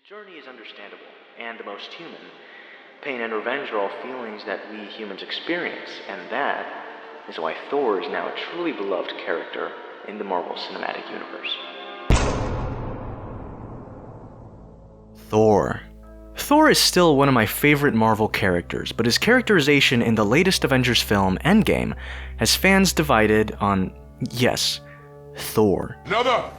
journey is understandable and the most human. Pain and revenge are all feelings that we humans experience, and that is why Thor is now a truly beloved character in the Marvel Cinematic Universe. Thor. Thor is still one of my favorite Marvel characters, but his characterization in the latest Avengers film, Endgame, has fans divided on, yes, Thor. Another!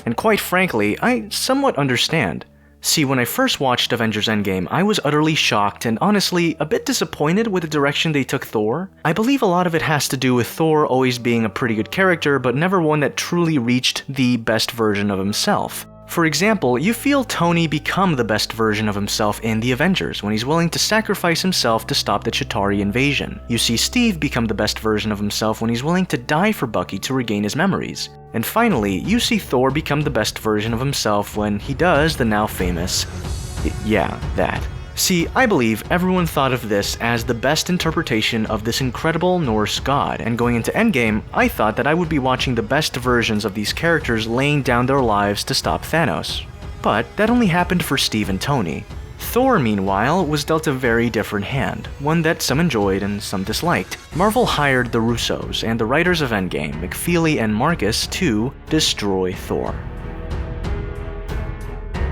And quite frankly, I somewhat understand. See, when I first watched Avengers Endgame, I was utterly shocked and honestly a bit disappointed with the direction they took Thor. I believe a lot of it has to do with Thor always being a pretty good character, but never one that truly reached the best version of himself. For example, you feel Tony become the best version of himself in The Avengers when he's willing to sacrifice himself to stop the Chitauri invasion. You see Steve become the best version of himself when he's willing to die for Bucky to regain his memories. And finally, you see Thor become the best version of himself when he does the now famous... yeah, that. See, I believe everyone thought of this as the best interpretation of this incredible Norse god, and going into Endgame, I thought that I would be watching the best versions of these characters laying down their lives to stop Thanos. But that only happened for Steve and Tony. Thor, meanwhile, was dealt a very different hand, one that some enjoyed and some disliked. Marvel hired the Russos and the writers of Endgame, McFeely and Marcus, to destroy Thor.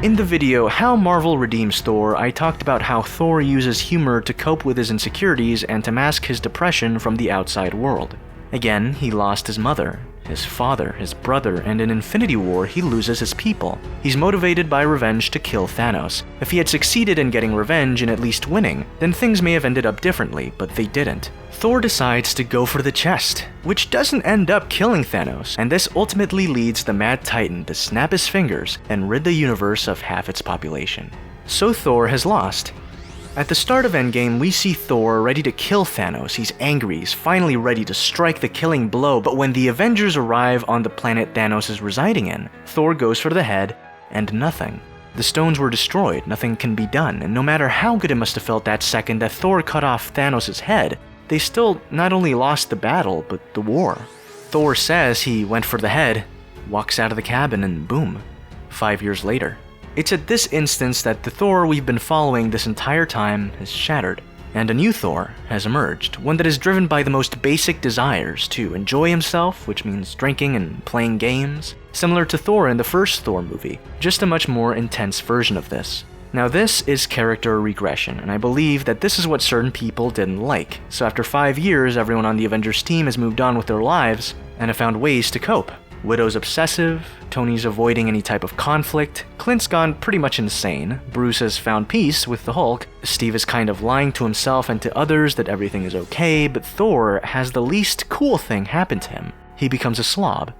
In the video How Marvel Redeems Thor, I talked about how Thor uses humor to cope with his insecurities and to mask his depression from the outside world. Again, he lost his mother, his father, his brother, and in Infinity War he loses his people. He's motivated by revenge to kill Thanos. If he had succeeded in getting revenge and at least winning, then things may have ended up differently, but they didn't. Thor decides to go for the chest, which doesn't end up killing Thanos, and this ultimately leads the Mad Titan to snap his fingers and rid the universe of half its population. So Thor has lost. At the start of Endgame, we see Thor ready to kill Thanos. He's angry, he's finally ready to strike the killing blow, but when the Avengers arrive on the planet Thanos is residing in, Thor goes for the head, and nothing. The stones were destroyed, nothing can be done, and no matter how good it must have felt that second that Thor cut off Thanos' head, they still not only lost the battle, but the war. Thor says he went for the head, walks out of the cabin, and boom, 5 years later. It's at this instance that the Thor we've been following this entire time is shattered, and a new Thor has emerged, one that is driven by the most basic desires to enjoy himself, which means drinking and playing games, similar to Thor in the first Thor movie, just a much more intense version of this. Now this is character regression, and I believe that this is what certain people didn't like, so after 5 years everyone on the Avengers team has moved on with their lives and have found ways to cope. Widow's obsessive, Tony's avoiding any type of conflict, Clint's gone pretty much insane, Bruce has found peace with the Hulk, Steve is kind of lying to himself and to others that everything is okay, but Thor has the least cool thing happen to him. He becomes a slob,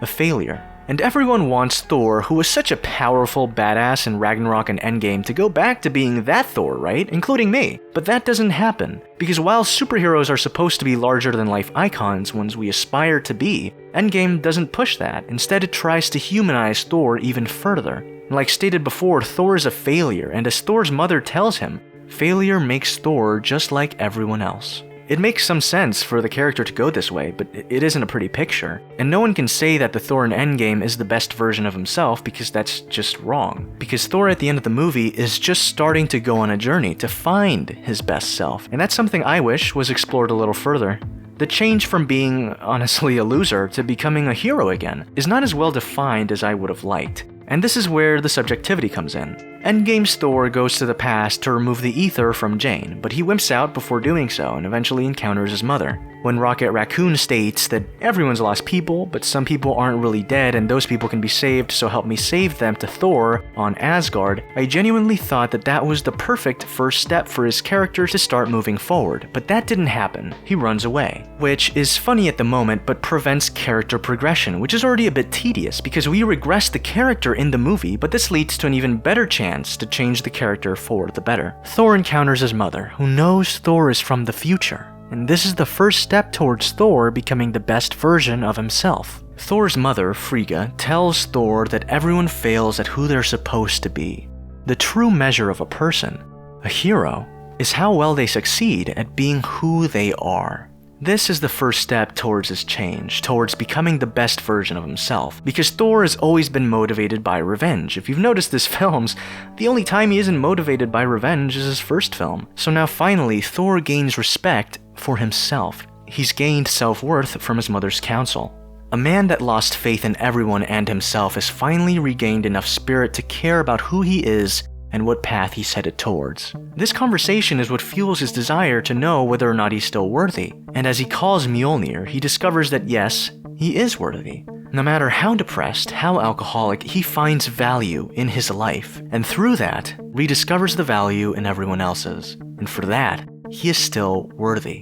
a failure. And everyone wants Thor, who was such a powerful badass in Ragnarok and Endgame, to go back to being that Thor, right? Including me. But that doesn't happen, because while superheroes are supposed to be larger-than-life icons, ones we aspire to be, Endgame doesn't push that. Instead, it tries to humanize Thor even further. Like stated before, Thor is a failure, and as Thor's mother tells him, failure makes Thor just like everyone else. It makes some sense for the character to go this way, but it isn't a pretty picture. And no one can say that the Thor in Endgame is the best version of himself because that's just wrong. Because Thor at the end of the movie is just starting to go on a journey to find his best self, and that's something I wish was explored a little further. The change from being, honestly, a loser to becoming a hero again is not as well defined as I would have liked. And this is where the subjectivity comes in. Endgame's Thor goes to the past to remove the ether from Jane, but he wimps out before doing so and eventually encounters his mother. When Rocket Raccoon states that everyone's lost people, but some people aren't really dead and those people can be saved, so help me save them, to Thor on Asgard, I genuinely thought that that was the perfect first step for his character to start moving forward, but that didn't happen. He runs away. Which is funny at the moment, but prevents character progression, which is already a bit tedious because we regress the character in the movie, but this leads to an even better chance to change the character for the better. Thor encounters his mother, who knows Thor is from the future. And this is the first step towards Thor becoming the best version of himself. Thor's mother, Frigga, tells Thor that everyone fails at who they're supposed to be. The true measure of a person, a hero, is how well they succeed at being who they are. This is the first step towards his change, towards becoming the best version of himself, because Thor has always been motivated by revenge. If you've noticed his films, the only time he isn't motivated by revenge is his first film. So now finally, Thor gains respect for himself. He's gained self-worth from his mother's counsel. A man that lost faith in everyone and himself has finally regained enough spirit to care about who he is and what path he's headed towards. This conversation is what fuels his desire to know whether or not he's still worthy, and as he calls Mjolnir, he discovers that yes, he is worthy. No matter how depressed, how alcoholic, he finds value in his life, and through that, rediscovers the value in everyone else's, and for that, he is still worthy.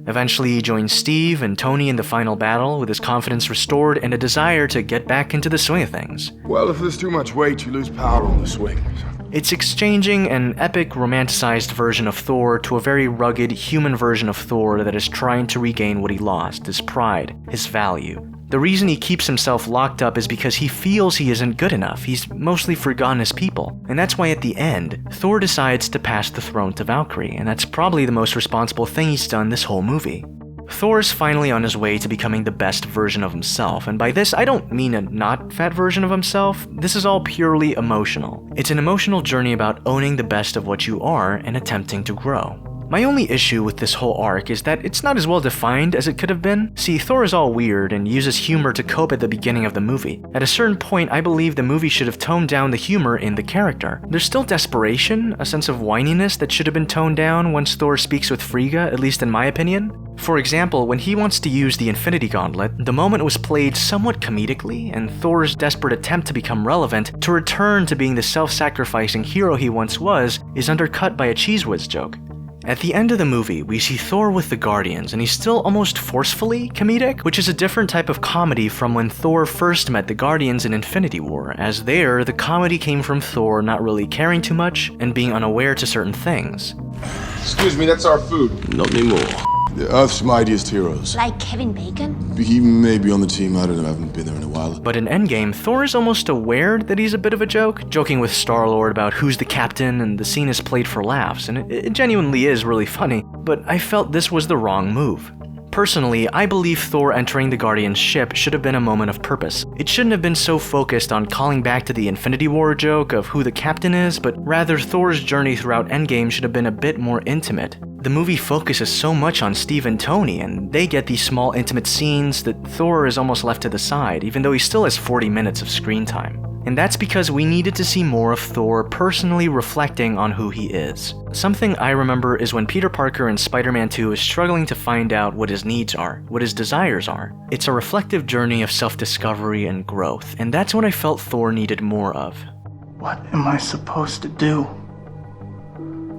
Eventually, he joins Steve and Tony in the final battle with his confidence restored and a desire to get back into the swing of things. Well, if there's too much weight, you lose power on the swing. It's exchanging an epic, romanticized version of Thor to a very rugged, human version of Thor that is trying to regain what he lost, his pride, his value. The reason he keeps himself locked up is because he feels he isn't good enough. He's mostly forgotten his people. And that's why at the end, Thor decides to pass the throne to Valkyrie, and that's probably the most responsible thing he's done this whole movie. Thor's finally on his way to becoming the best version of himself, and by this I don't mean a not fat version of himself. This is all purely emotional. It's an emotional journey about owning the best of what you are and attempting to grow. My only issue with this whole arc is that it's not as well defined as it could have been. See, Thor is all weird and uses humor to cope at the beginning of the movie. At a certain point, I believe the movie should have toned down the humor in the character. There's still desperation, a sense of whininess that should have been toned down once Thor speaks with Frigga, at least in my opinion. For example, when he wants to use the Infinity Gauntlet, the moment was played somewhat comedically, and Thor's desperate attempt to become relevant, to return to being the self-sacrificing hero he once was, is undercut by a Cheese Whiz joke. At the end of the movie, we see Thor with the Guardians, and he's still almost forcefully comedic, which is a different type of comedy from when Thor first met the Guardians in Infinity War, as there, the comedy came from Thor not really caring too much and being unaware to certain things. Excuse me, that's our food. Not anymore. The Earth's mightiest heroes. Like Kevin Bacon? He may be on the team, I don't know, I haven't been there in a while. But in Endgame, Thor is almost aware that he's a bit of a joke, joking with Star-Lord about who's the captain, and the scene is played for laughs, and it genuinely is really funny, but I felt this was the wrong move. Personally, I believe Thor entering the Guardian's ship should have been a moment of purpose. It shouldn't have been so focused on calling back to the Infinity War joke of who the captain is, but rather Thor's journey throughout Endgame should have been a bit more intimate. The movie focuses so much on Steve and Tony, and they get these small intimate scenes that Thor is almost left to the side, even though he still has 40 minutes of screen time. And that's because we needed to see more of Thor personally reflecting on who he is. Something I remember is when Peter Parker in Spider-Man 2 is struggling to find out what his needs are, what his desires are. It's a reflective journey of self-discovery and growth, and that's what I felt Thor needed more of. What am I supposed to do?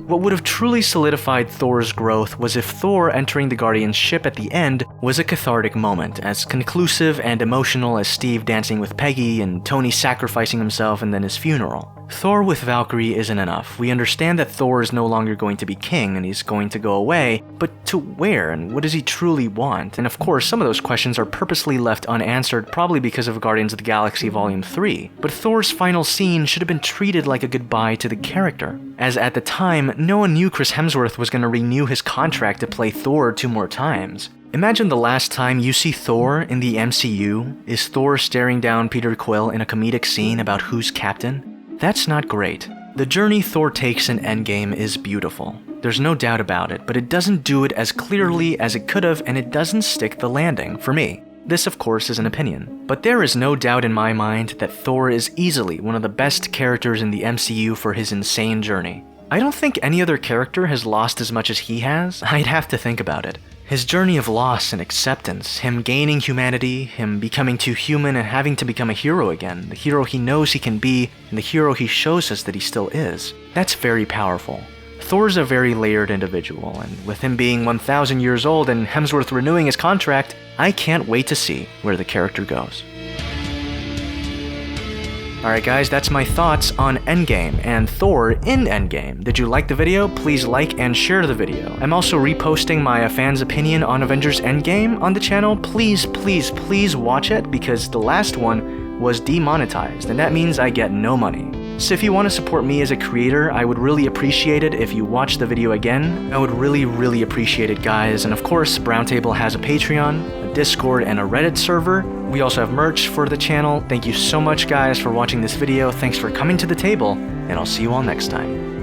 What would have truly solidified Thor's growth was if Thor entering the Guardian's ship at the end was a cathartic moment, as conclusive and emotional as Steve dancing with Peggy and Tony sacrificing himself and then his funeral. Thor with Valkyrie isn't enough. We understand that Thor is no longer going to be king and he's going to go away, but to where and what does he truly want? And of course, some of those questions are purposely left unanswered, probably because of Guardians of the Galaxy Volume 3. But Thor's final scene should have been treated like a goodbye to the character, as at the time, no one knew Chris Hemsworth was going to renew his contract to play Thor 2 more times. Imagine the last time you see Thor in the MCU is Thor staring down Peter Quill in a comedic scene about who's captain. That's not great. The journey Thor takes in Endgame is beautiful. There's no doubt about it, but it doesn't do it as clearly as it could have, and it doesn't stick the landing, for me. This, of course, is an opinion. But there is no doubt in my mind that Thor is easily one of the best characters in the MCU for his insane journey. I don't think any other character has lost as much as he has. I'd have to think about it. His journey of loss and acceptance, him gaining humanity, him becoming too human and having to become a hero again, the hero he knows he can be, and the hero he shows us that he still is. That's very powerful. Thor's a very layered individual, and with him being 1,000 years old and Hemsworth renewing his contract, I can't wait to see where the character goes. Alright guys, that's my thoughts on Endgame and Thor in Endgame. Did you like the video? Please like and share the video. I'm also reposting my fan's opinion on Avengers Endgame on the channel. Please watch it because the last one was demonetized and that means I get no money. So if you want to support me as a creator, I would really appreciate it if you watch the video again. I would really appreciate it, guys. And of course, Browntable has a Patreon, a Discord, and a Reddit server. We also have merch for the channel. Thank you so much, guys, for watching this video. Thanks for coming to the table, and I'll see you all next time.